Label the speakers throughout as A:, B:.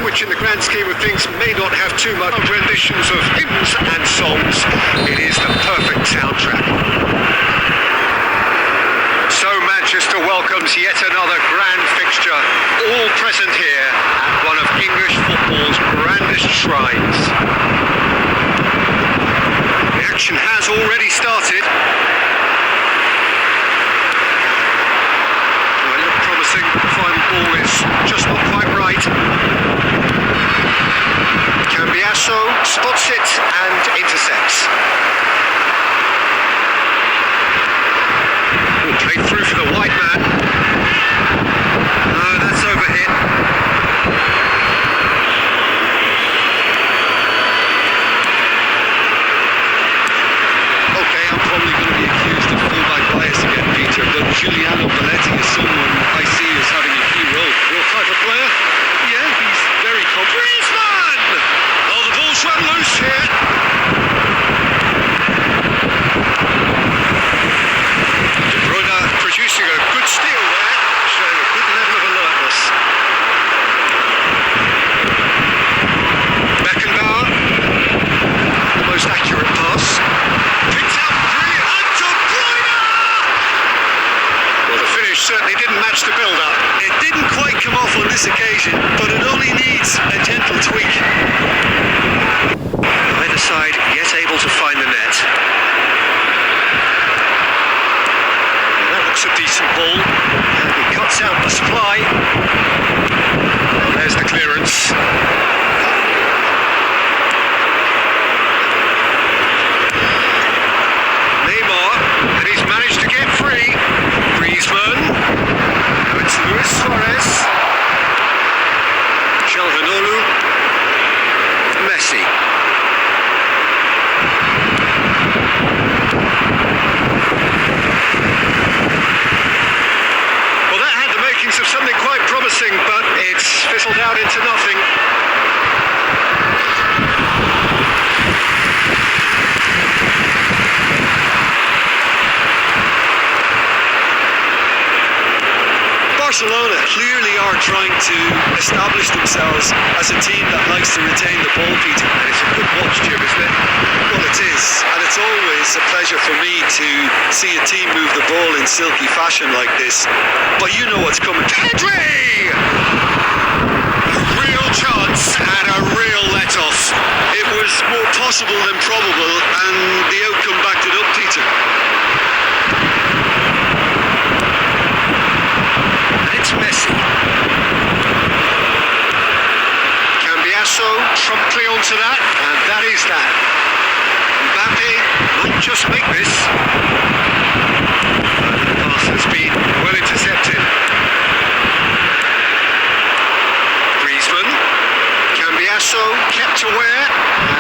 A: which in the grand scheme of things may not have too much renditions of hymns and songs, it is the perfect soundtrack. So Manchester welcomes yet another grand fixture, all present here at one of English football's grandest shrines. The action has already started. Well, it looked promising. The final ball is just not quite right. Cambiasso spots it and intercepts. Played through for the white man. That's overhit. Okay, I'm probably going to be accused of fullback bias again, Peter, but Giuliano Belletti is someone I see as having a key role. Real type of player? Yeah, he's very confident. Griezmann! Oh, the ball's run loose here. Producing a good steal there, showing a good level of alertness. Beckenbauer, the most accurate pass. Picked out brilliant, and De Bruyne! Well, the finish certainly didn't match the build-up. It didn't quite come off on this occasion, but it only needs a gentle tweak. Either side yet able to find the net. A decent ball, and he cuts out the supply. Well, there's the clearance. Neymar, and he's managed to get free. Griezmann, now it's Luis Suarez. Calhanoglu, Messi. Of something quite promising, but it's fizzled out into nothing. Barcelona clearly are trying to establish themselves as a team that likes to retain the ball, Peter. And it's a good watch, Jim, isn't it? Well, it is. And it's always a pleasure for me to see a team move the ball in silky fashion like this. But you know what's coming. Pedri! A real chance and a real let-off. It was more possible than probable, and the outcome backed it up, Peter. It's Messi. Cambiasso promptly onto that, and that is that. Mbappe might just make this. The pass has been well intercepted. Griezmann. Cambiasso kept aware,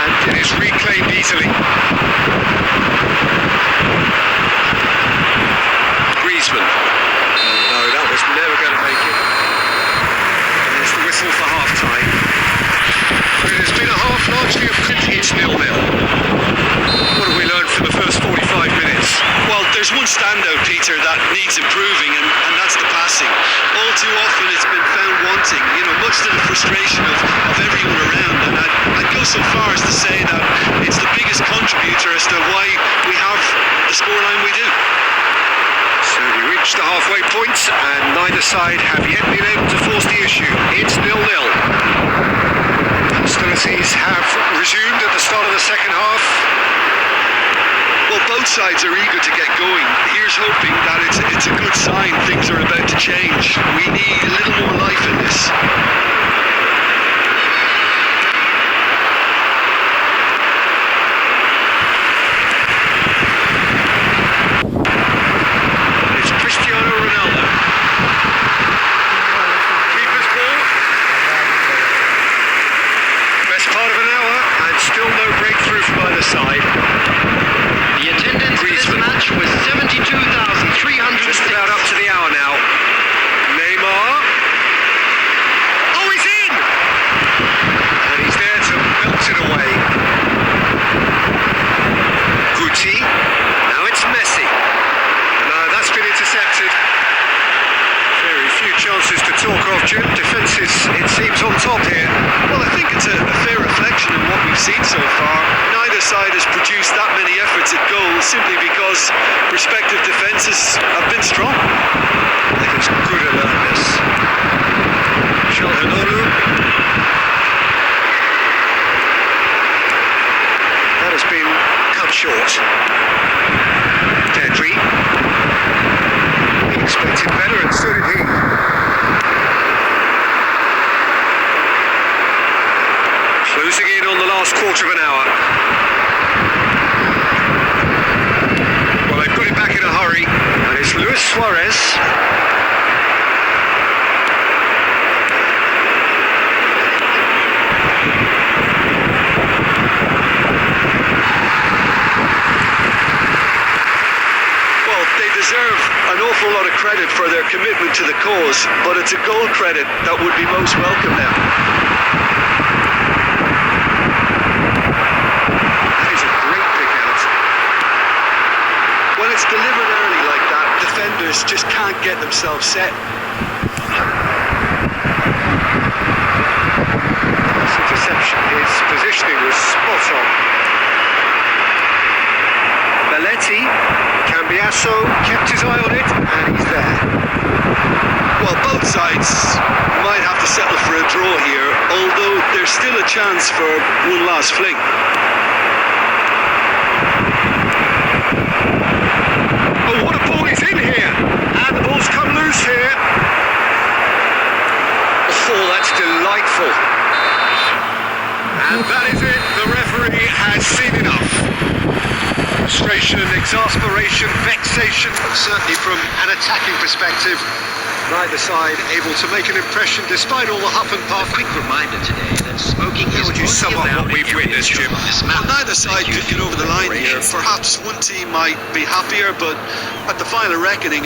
A: and it is reclaimed easily. Griezmann. Never going to make it. There's the whistle for half-time. It has been a half largely of it's 0-0. What have we learned from the first 45 minutes?
B: Well, there's one standout, Peter, that needs improving, and that's the passing. All too often it's been found wanting, much to the frustration of everyone around, and I'd go so far as to say that it's the biggest contributor as to why we have the scoreline we do.
A: So we reached the halfway point, and neither side have yet been able to force the issue. It's 0-0. Hostilities have resumed at the start of the second half.
B: Well, both sides are eager to get going. Here's hoping that it's a good sign things are about to change. We need a little more life in this.
A: Side.
C: The attendance for this match was 72,300.
A: Just about up to the hour now. Neymar. Oh, he's in! defences, it seems, on top here.
B: Well, I think it's a fair reflection of what we've seen so far. Neither side has produced that many efforts at goal simply because respective defences have been strong.
A: I think it's good alertness. Shalhanoglu. That has been cut short. Pedri. He expected better, and so did he. Closing in on the last quarter of an hour. Well, they put it back in a hurry, and it's Luis Suarez.
B: Well, they deserve an awful lot of credit for their commitment to the cause, but it's a goal credit that would be most welcome now. When it's delivered early like that, defenders just can't get themselves set.
A: His interception, his positioning was spot on. Belletti, Cambiasso kept his eye on it, and he's there.
B: Well, both sides might have to settle for a draw here, although there's still a chance for one last fling.
A: Oh, what a ball is in here! And the ball's come loose here. Oh, that's delightful. And that is it. The referee has seen enough. Frustration, exasperation, vexation, certainly from an attacking perspective. Neither side able to make an impression despite all the huff and puff.
C: Quick reminder today that smoking is
A: Would you sum up what we've witnessed, Jim?
B: Well, neither side could get over the line here. Perhaps one team might be happier, but at the final reckoning,